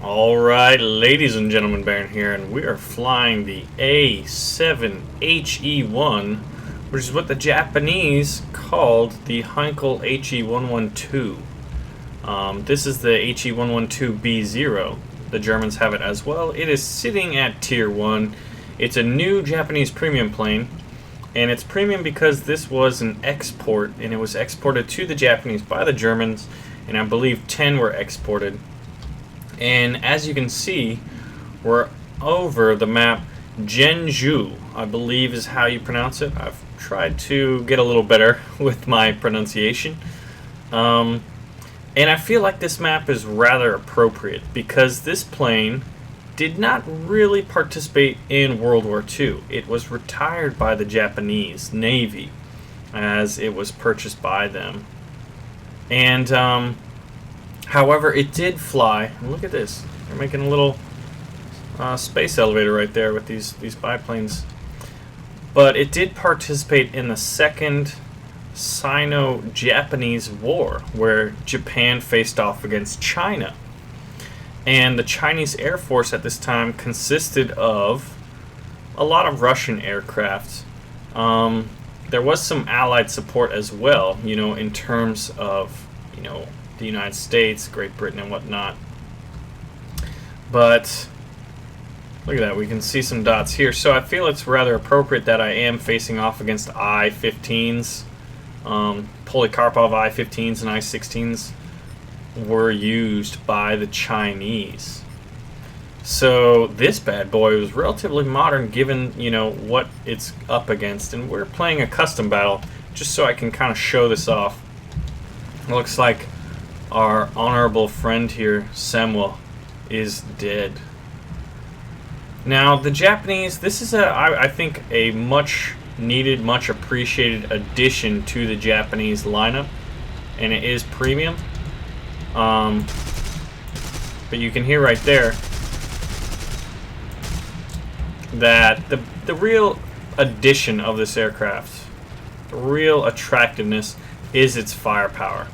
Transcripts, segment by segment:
Alright, ladies and gentlemen, Baron here, and we are flying the A7He1, which is what the Japanese called the Heinkel He112. This is the He112 B0. The Germans have it as well. It is sitting at Tier 1. It's a new Japanese premium plane, and it's premium because this was an export, and it was exported to the Japanese by the Germans, and I believe 10 were exported. And as you can see, we're over the map Jeonju, I believe is how you pronounce it. I've tried to get a little better with my pronunciation. And I feel like this map is rather appropriate because this plane did not really participate in World War II. It was retired by the Japanese Navy as it was purchased by them. And however, it did fly. And look at this. They're making a little space elevator right there with these biplanes. But it did participate in the Second Sino-Japanese War, where Japan faced off against China. And the Chinese Air Force at this time consisted of a lot of Russian aircraft. There was some Allied support as well, you know, in terms of, you know, the United States, Great Britain, and whatnot. But look at that, we can see some dots here. So I feel it's rather appropriate that I am facing off against I-15s. Polikarpov I-15s and I-16s were used by the Chinese. So this bad boy was relatively modern given, you know, what it's up against. And we're playing a custom battle just so I can kind of show this off. It looks like our honorable friend here, Samuel, is dead. Now, the Japanese, this is, I think, a much needed, much appreciated addition to the Japanese lineup, and it is premium. But you can hear right there that the real addition of this aircraft, the real attractiveness, is its firepower.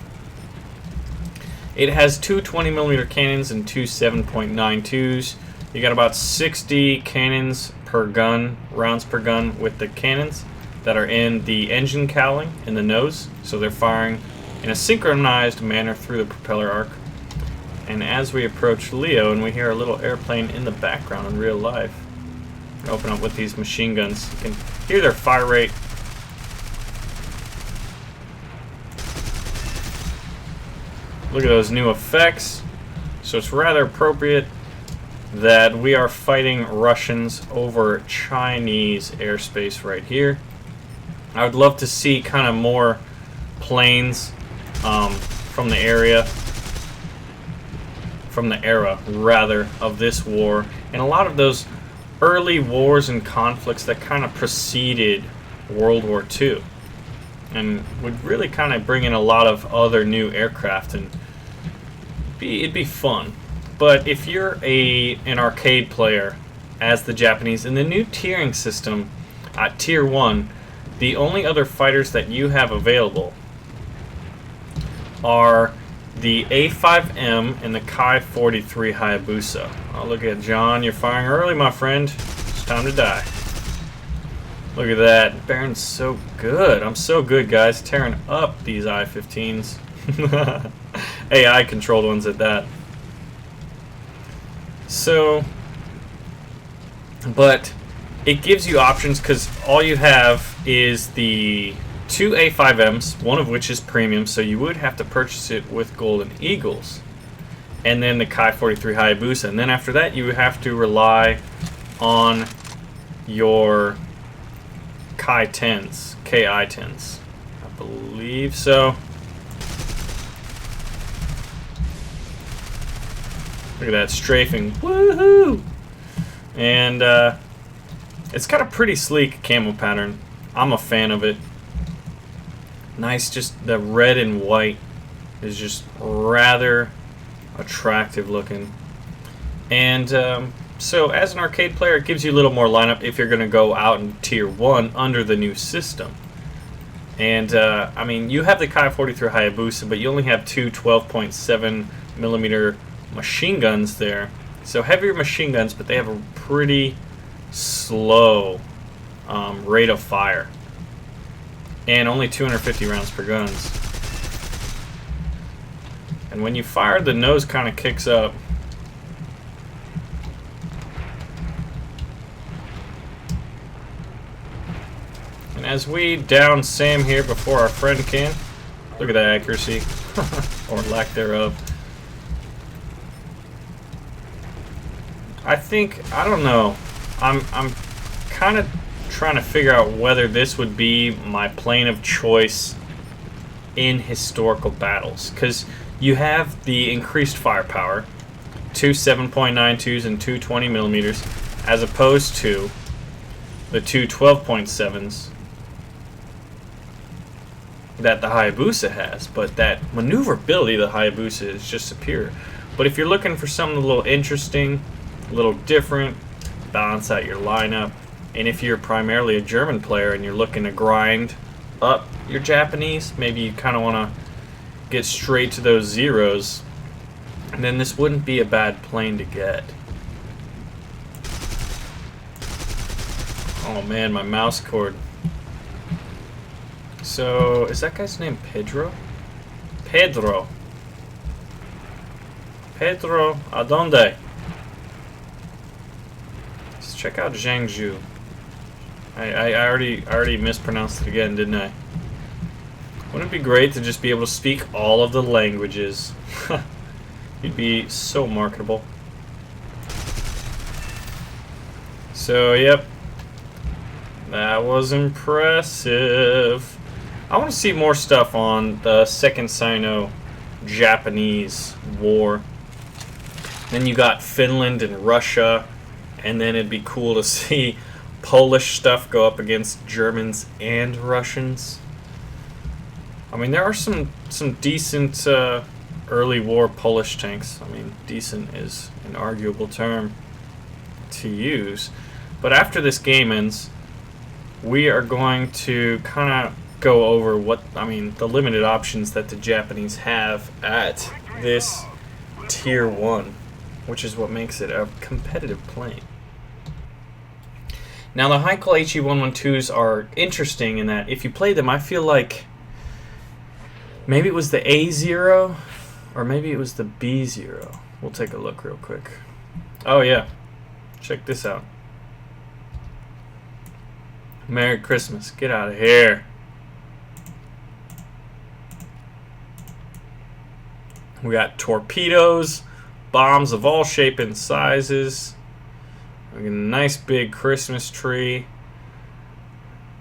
It has two 20mm cannons and two 7.92s. You got about 60 cannons per gun, rounds per gun, with the cannons that are in the engine cowling in the nose. So they're firing in a synchronized manner through the propeller arc. And as we approach Leo, and we hear a little airplane in the background in real life, open up with these machine guns. You can hear their fire rate. Look at those new effects. So it's rather appropriate that we are fighting Russians over Chinese airspace right here. I would love to see kind of more planes from the era rather of this war, and a lot of those early wars and conflicts that kind of preceded World War II. And would really kind of bring in a lot of other new aircraft, and it'd be fun. But if you're an arcade player, as the Japanese, in the new tiering system at Tier 1, the only other fighters that you have available are the A5M and the Kai-43 Hayabusa. Oh, look at John, you're firing early, my friend. It's time to die. Look at that. Baron's so good. I'm so good, guys. Tearing up these I-15s. AI-controlled ones at that. So, but it gives you options because all you have is the two A5Ms, one of which is premium, so you would have to purchase it with Golden Eagles. And then the Kai-43 Hayabusa. And then after that, you have to rely on your Ki-10s, Ki-10s, I believe so. Look at that strafing, woohoo! And it's got a pretty sleek camo pattern. I'm a fan of it. Nice, just the red and white is just rather attractive looking. And so as an arcade player, it gives you a little more lineup if you're going to go out in Tier 1 under the new system. And, I mean, you have the Kai-43 Hayabusa, but you only have two 12.7mm machine guns there. So heavier machine guns, but they have a pretty slow rate of fire. And only 250 rounds per guns. And when you fire, the nose kind of kicks up. And as we down Sam here before our friend can, look at that accuracy, or lack thereof. I don't know. I'm kind of trying to figure out whether this would be my plane of choice in historical battles, because you have the increased firepower, 2 7.92s and 2 20mm, as opposed to the 2 12.7s that the Hayabusa has. But that maneuverability of the Hayabusa is just superior. But if you're looking for something a little interesting, a little different, balance out your lineup, and if you're primarily a German player and you're looking to grind up your Japanese, maybe you kind of want to get straight to those zeros, and then this wouldn't be a bad plane to get. Oh man, my mouse cord. So, is that guy's name Pedro? Pedro. Pedro, adonde? Let's check out Zhangzhou. I already mispronounced it again, didn't I? Wouldn't it be great to just be able to speak all of the languages? You'd be so marketable. So, yep. That was impressive. I want to see more stuff on the Second Sino-Japanese War. Then you got Finland and Russia, and then it'd be cool to see Polish stuff go up against Germans and Russians. I mean, there are some decent early war Polish tanks. I mean, decent is an arguable term to use. But after this game ends, we are going to kind of go over the limited options that the Japanese have at this Tier 1, which is what makes it a competitive plane. Now, the high-call Aichi-112s are interesting in that if you play them, I feel like maybe it was the A0 or maybe it was the B0. We'll take a look real quick. Oh, yeah. Check this out. Merry Christmas. Get out of here. We got torpedoes, bombs of all shapes and sizes. We got a nice big Christmas tree.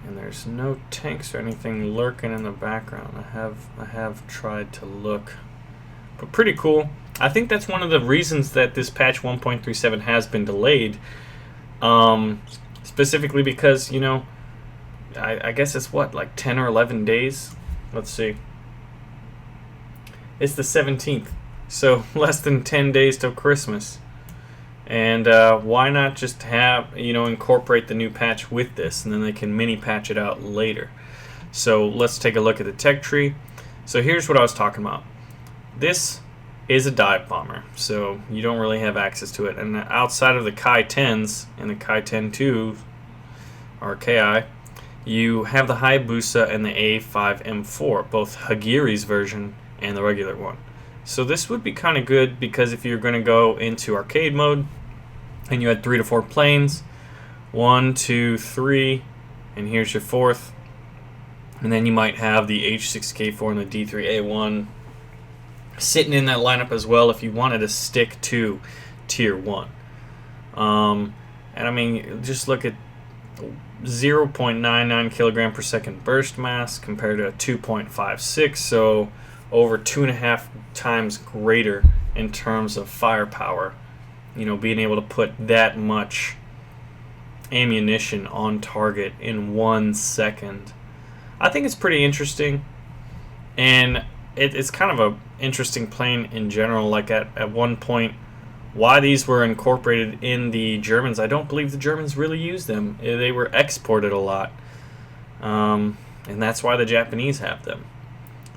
And there's no tanks or anything lurking in the background. I have tried to look. But pretty cool. I think that's one of the reasons that this patch 1.37 has been delayed. Specifically because, you know, I guess it's what, like 10 or 11 days? Let's see. It's the 17th, so less than 10 days till Christmas. And why not just have, incorporate the new patch with this, and then they can mini patch it out later. So let's take a look at the tech tree. So here's what I was talking about. This is a dive bomber, so you don't really have access to it. And outside of the Kai 10s and the Kai 10 II, or Ki, you have the Hayabusa and the A7He1, both Hagiri's version and the regular one. So this would be kind of good because if you're going to go into arcade mode and you had 3 to 4 planes, 1, 2, 3, and here's your 4th, and then you might have the H6K4 and the D3A1 sitting in that lineup as well if you wanted to stick to Tier 1. And I mean, just look at 0.99 kilogram per second burst mass compared to a 2.56, so over 2.5 times greater in terms of firepower. Being able to put that much ammunition on target in 1 second. I think it's pretty interesting, and it's kind of a interesting plane in general. Like at one point, why these were incorporated in the Germans, I don't believe the Germans really used them. They were exported a lot, and that's why the Japanese have them.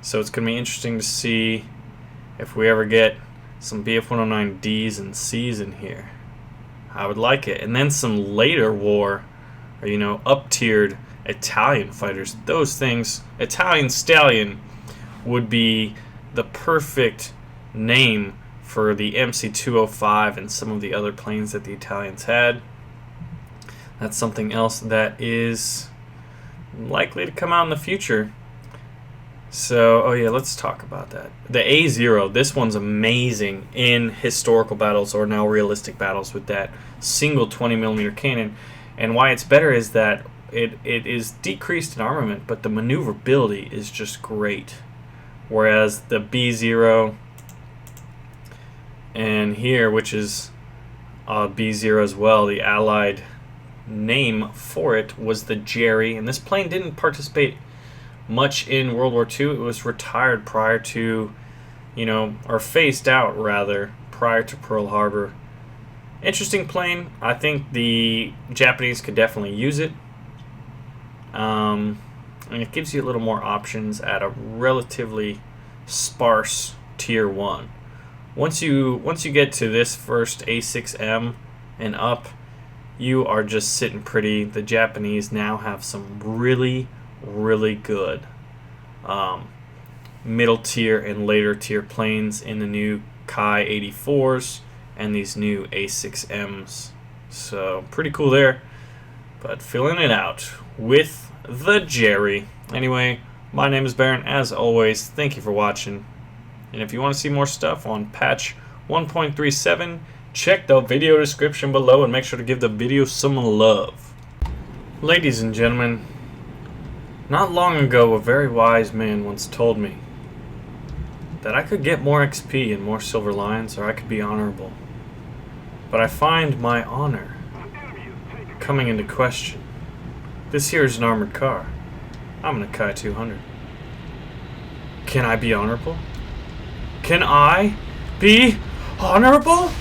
So it's going to be interesting to see if we ever get Some BF-109Ds and Cs in here. I would like it. And then some later war, or, you know, up-tiered Italian fighters. Those things, Italian Stallion, would be the perfect name for the MC-205 and some of the other planes that the Italians had. That's something else that is likely to come out in the future. So, oh yeah, let's talk about that. The A0, this one's amazing in historical battles or now realistic battles with that single 20mm cannon. And why it's better is that it is decreased in armament, but the maneuverability is just great. Whereas the B0 and here, which is B0 as well, the Allied name for it was the Jerry. And this plane didn't participate much in World War II. It was retired prior to, you know, or phased out rather, prior to Pearl Harbor. Interesting plane. I think the Japanese could definitely use it. And it gives you a little more options at a relatively sparse tier 1. Once you get to this first A6M and up, you are just sitting pretty. The Japanese now have some really good middle tier and later tier planes in the new Kai 84s and these new A6Ms. So pretty cool there, but filling it out with the Jerry. Anyway, my name is Baron. As always, thank you for watching. And if you want to see more stuff on patch 1.37, check the video description below and make sure to give the video some love. Ladies and gentlemen, not long ago, a very wise man once told me that I could get more XP and more silver lions, or I could be honorable. But I find my honor coming into question. This here is an armored car. I'm in a Kai 200. Can I be honorable? Can I be honorable?